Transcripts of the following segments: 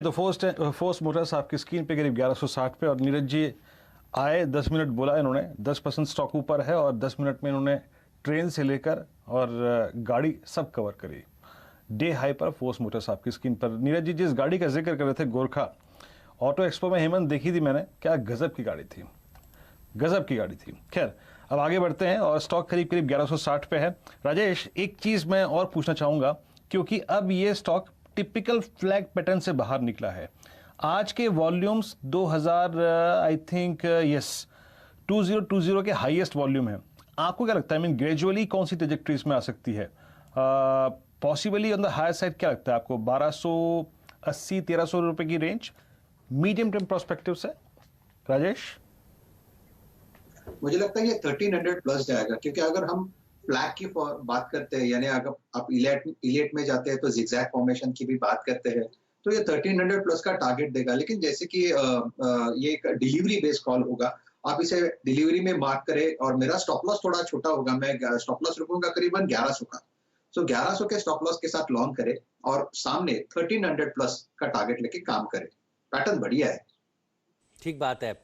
तो force Motors आपकी screen पे करीब 1160 पे, और नीरज जी आए 10 मिनट बोला इन्होंने, 10% स्टॉक ऊपर है और 10 मिनट में इन्होंने ट्रेन से लेकर और गाड़ी सब कवर करी। डे हाई पर फोर्स मोटर्स आपकी स्क्रीन पर। नीरज जी जिस गाड़ी का जिक्र कर रहे थे, गोरखा ऑटो एक्सपो में हेमंत देखी थी मैंने, क्या गजब की गाड़ी थी, गजब की गाड़ी थी। खैर अब आगे बढ़ते हैं और स्टॉक करीब करीब 1160 पे है। राजेश, एक चीज मैं और पूछना चाहूंगा, क्योंकि अब ये स्टॉक टिपिकल फ्लैग पैटर्न से बाहर निकला है। आज के वॉल्यूम्स 2000 आई थिंक यस 2020 के हाईएस्ट वॉल्यूम है। आपको क्या लगता है, मीन ग्रेजुअली कौन सी ट्रेजेक्ट्रीज में आ सकती है? Possibly on the higher side क्या लगता है आपको, 1280 1300 रुपए की रेंज मीडियम टर्म प्रोस्पेक्टिव से? राजेश, मुझे लगता है ये 1300 प्लस जाएगा, क्योंकि अगर हम फ्लैग की बात करते हैं, यानी अगर आप इलियट में जाते हैं तो जिगजैग फॉर्मेशन की भी बात करते हैं, तो ये 1300 प्लस का टारगेट देगा। लेकिन जैसे कि ये एक डिलीवरी बेस्ड कॉल होगा, आप इसे डिलीवरी में मार्क करें और मेरा स्टॉप लॉस थोड़ा छोटा होगा, मैं स्टॉप लॉस रखूंगा करीबन 1100 का। सो 1100 के स्टॉप लॉस के साथ लॉन्ग करें और सामने 1300 प्लस का टारगेट लेके काम करें। पैटर्न बढ़िया है। ठीक बात है।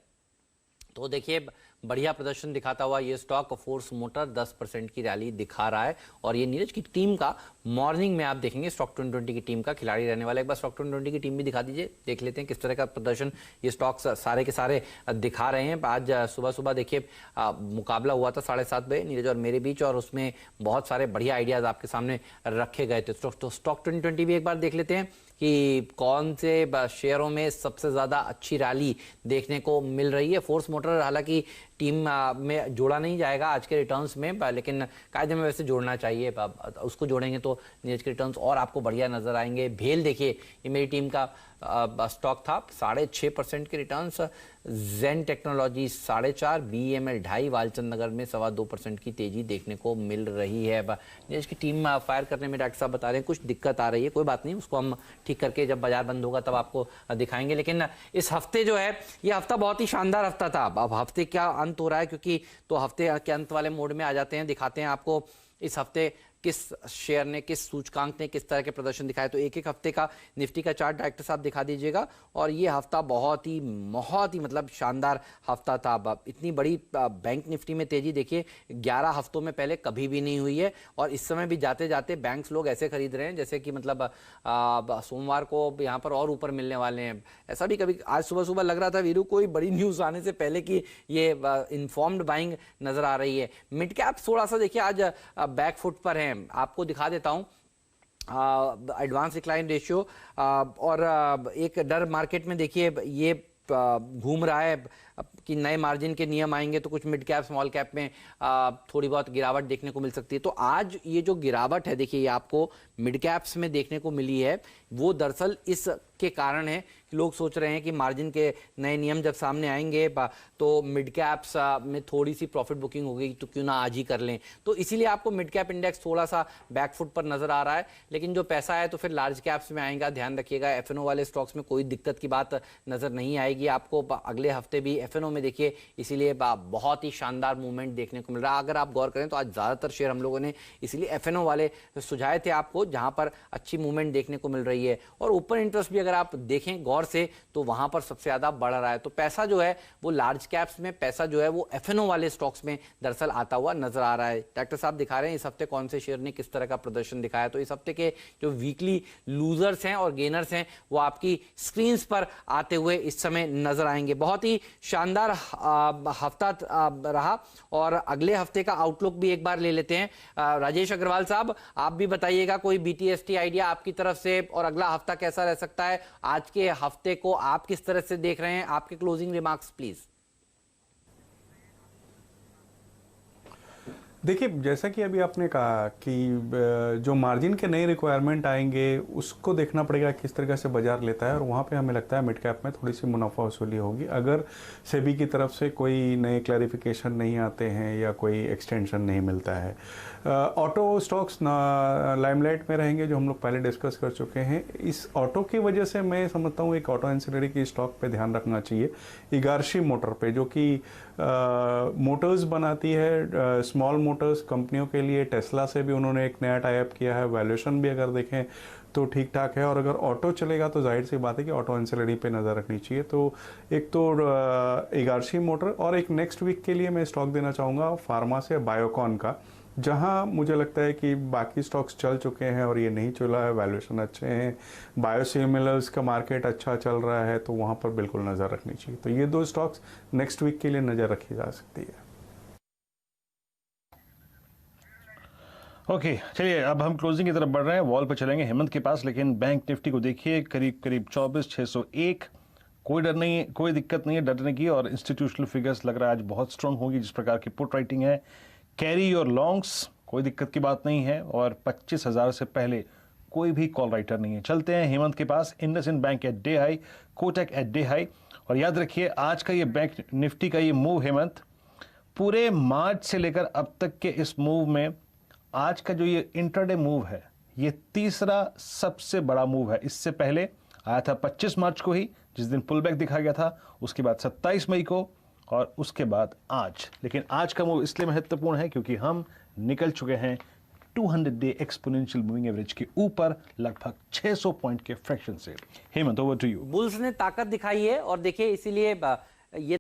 तो देखिए, बढ़िया प्रदर्शन दिखाता हुआ ये स्टॉक फोर्स मोटर 10% की रैली दिखा रहा है। और ये नीरज की टीम का मॉर्निंग में आप देखेंगे, स्टॉक 2020 की टीम का खिलाड़ी रहने वाला। एक बार स्टॉक 2020 की टीम भी दिखा दीजिए, देख लेते हैं किस तरह का प्रदर्शन ये स्टॉक्स सारे के सारे दिखा रहे हैं। आज सुबह सुबह देखिए मुकाबला हुआ था 7:30 बजे नीरज और मेरे बीच, और उसमें बहुत सारे बढ़िया आइडियाज आपके सामने रखे गए थे। तो स्टॉक 2020 भी एक बार देख लेते हैं कि कौन से शेयरों में सबसे ज़्यादा अच्छी रैली देखने को मिल रही है। फोर्स मोटर हालांकि टीम में जोड़ा नहीं जाएगा आज के रिटर्न्स में, लेकिन कायदे में वैसे जोड़ना चाहिए, उसको जोड़ेंगे तो नीरज के रिटर्न्स और आपको बढ़िया नजर आएंगे। भेल देखिए, ये मेरी टीम का स्टॉक था, 6.5% के रिटर्न्स। जेन टेक्नोलॉजी 4.5%, BEML 2.5%, वालचंद नगर में 2.25% की तेजी देखने को मिल रही है। नीरज की टीम फायर करने में डॉक्टर साहब बता रहे हैं कुछ दिक्कत आ रही है, कोई बात नहीं, उसको हम ठीक करके जब बाजार बंद होगा तब आपको दिखाएंगे। लेकिन इस हफ्ते जो है, ये हफ्ता बहुत ही शानदार हफ्ता था। अब हफ्ते क्या अंत हो रहा है, क्योंकि तो हफ्ते के अंत वाले मोड में आ जाते हैं, दिखाते हैं आपको इस हफ्ते किस शेयर ने, किस सूचकांक ने किस तरह के प्रदर्शन दिखाए। तो एक एक हफ्ते का निफ्टी का चार्ट डायरेक्टर साहब दिखा दीजिएगा। और ये हफ्ता बहुत ही मतलब शानदार हफ्ता था। इतनी बड़ी बैंक निफ्टी में तेजी देखिए 11 हफ्तों में पहले कभी भी नहीं हुई है। और इस समय भी जाते जाते बैंक्स लोग ऐसे खरीद रहे हैं जैसे कि मतलब सोमवार को यहाँ पर और ऊपर मिलने वाले हैं। ऐसा भी कभी आज सुबह सुबह लग रहा था वीरू, कोई बड़ी न्यूज आने से पहले कि ये इन्फॉर्म्ड बाइंग नजर आ रही है। मिड कैप थोड़ा सा देखिए आज बैक फुट पर है, आपको दिखा देता हूं एडवांस डिक्लाइन रेशियो। और एक डर मार्केट में देखिए ये घूम रहा है कि नए मार्जिन के नियम आएंगे तो कुछ मिड कैप स्मॉल कैप में थोड़ी बहुत गिरावट देखने को मिल सकती है। तो आज ये जो गिरावट है देखिए, ये आपको मिड कैप्स में देखने को मिली है, वो दरअसल इसके कारण है कि लोग सोच रहे हैं कि मार्जिन के नए नियम जब सामने आएंगे तो मिड कैप्स में थोड़ी सी प्रॉफिट बुकिंग होगी, तो क्यों ना आज ही कर लें। तो इसीलिए आपको मिड कैप इंडेक्स थोड़ा सा बैकफुट पर नजर आ रहा है। लेकिन जो पैसा है तो फिर लार्ज कैप्स में आएगा, ध्यान रखिएगा। FNO वाले स्टॉक्स में कोई दिक्कत की बात नजर नहीं आएगी आपको अगले हफ्ते भी FNO में देखिए। इसीलिए बहुत ही शानदार मूवमेंट देखने को मिल रहा है। अगर आप गौर करें तो आज ज्यादातर शेयर हम लोगों ने इसीलिए FNO वाले सुझाए थे आपको, जहां पर अच्छी मूवमेंट देखने को मिल रही है। और ओपन इंटरेस्ट भी अगर आप देखें गौर से तो वहां पर सबसे ज्यादा बढ़ रहा है। तो पैसा जो है वो लार्ज कैप्स में, पैसा जो है वो FNO वाले स्टॉक्स में दरअसल आता हुआ नजर आ रहा है। डॉक्टर साहब दिखा रहे हैं इस हफ्ते कौन से शेयर ने किस तरह का प्रदर्शन दिखाया। तो इस हफ्ते के जो वीकली लूजर्स हैं और गेनर्स हैं वो आपकी स्क्रीन पर आते हुए इस समय नजर आएंगे। बहुत ही शानदार हफ्ता रहा। और अगले हफ्ते का आउटलुक भी एक बार ले लेते हैं। राजेश अग्रवाल साहब, आप भी बताइएगा कोई BTST आइडिया आपकी तरफ से, और अगला हफ्ता कैसा रह सकता है, आज के हफ्ते को आप किस तरह से देख रहे हैं, आपके क्लोजिंग रिमार्क्स प्लीज। देखिए, जैसा कि अभी आपने कहा कि जो मार्जिन के नए रिक्वायरमेंट आएंगे उसको देखना पड़ेगा किस तरीके से बाजार लेता है, और वहाँ पे हमें लगता है मिड कैप में थोड़ी सी मुनाफा वसूली होगी अगर सेबी की तरफ से कोई नए क्लैरिफिकेशन नहीं आते हैं या कोई एक्सटेंशन नहीं मिलता है। ऑटो स्टॉक्स लाइमलाइट में रहेंगे, जो हम लोग पहले डिस्कस कर चुके हैं। इस ऑटो की वजह से मैं समझता हूँ एक ऑटो एंसिलरी की स्टॉक पे ध्यान रखना चाहिए, इगारशी मोटर पे, जो कि मोटर्स बनाती है, स्मॉल मोटर्स कंपनियों के लिए। टेस्ला से भी उन्होंने एक नया टाई अप किया है। वैल्यूएशन भी अगर देखें तो ठीक ठाक है। और अगर ऑटो चलेगा तो जाहिर सी बात है कि ऑटो एंसिलरी पे नज़र रखनी चाहिए। तो एक तो इगारशी मोटर, और एक नेक्स्ट वीक के लिए मैं स्टॉक देना चाहूँगा फार्मा से बायोकॉन का, जहां मुझे लगता है कि बाकी स्टॉक्स चल चुके हैं और ये नहीं चला है, वैल्यूएशन अच्छे हैं, बायोसिमिलर्स का मार्केट अच्छा चल रहा है, तो वहां पर बिल्कुल नज़र रखनी चाहिए। तो ये दो स्टॉक्स नेक्स्ट वीक के लिए नज़र रखी जा सकती है। ओके चलिए अब हम क्लोजिंग की तरफ बढ़ रहे हैं, वॉल पर चलेंगे हेमंत के पास, लेकिन बैंक निफ्टी को देखिए करीब करीब 24,601, कोई डर नहीं है, कोई दिक्कत नहीं है डरने की, और इंस्टीट्यूशनल फिगर्स लग रहा है आज बहुत स्ट्रांग होगी जिस प्रकार की पुट राइटिंग है। कैरी और लॉन्ग्स कोई दिक्कत की बात नहीं है, और 25,000 से पहले कोई भी कॉल राइटर नहीं है। चलते हैं हेमंत के पास, IndusInd bank at day high, Kotak at day high, और याद रखिए आज का ये बैंक निफ्टी का ये मूव हेमंत, पूरे मार्च से लेकर अब तक के इस मूव में आज का जो ये इंटरडे मूव है ये तीसरा सबसे बड़ा मूव है। इससे पहले आया था 25 मार्च को ही जिस दिन पुल बैक दिखा गया था, उसके बाद 27 मई को, और उसके बाद आज। लेकिन आज का मूव इसलिए महत्वपूर्ण है क्योंकि हम निकल चुके हैं 200 डे एक्सपोनेंशियल मूविंग एवरेज के ऊपर लगभग 600 पॉइंट के फ्रैक्शन से। Hemant over to you. Bulls ने ताकत दिखाई है और देखिए इसीलिए ये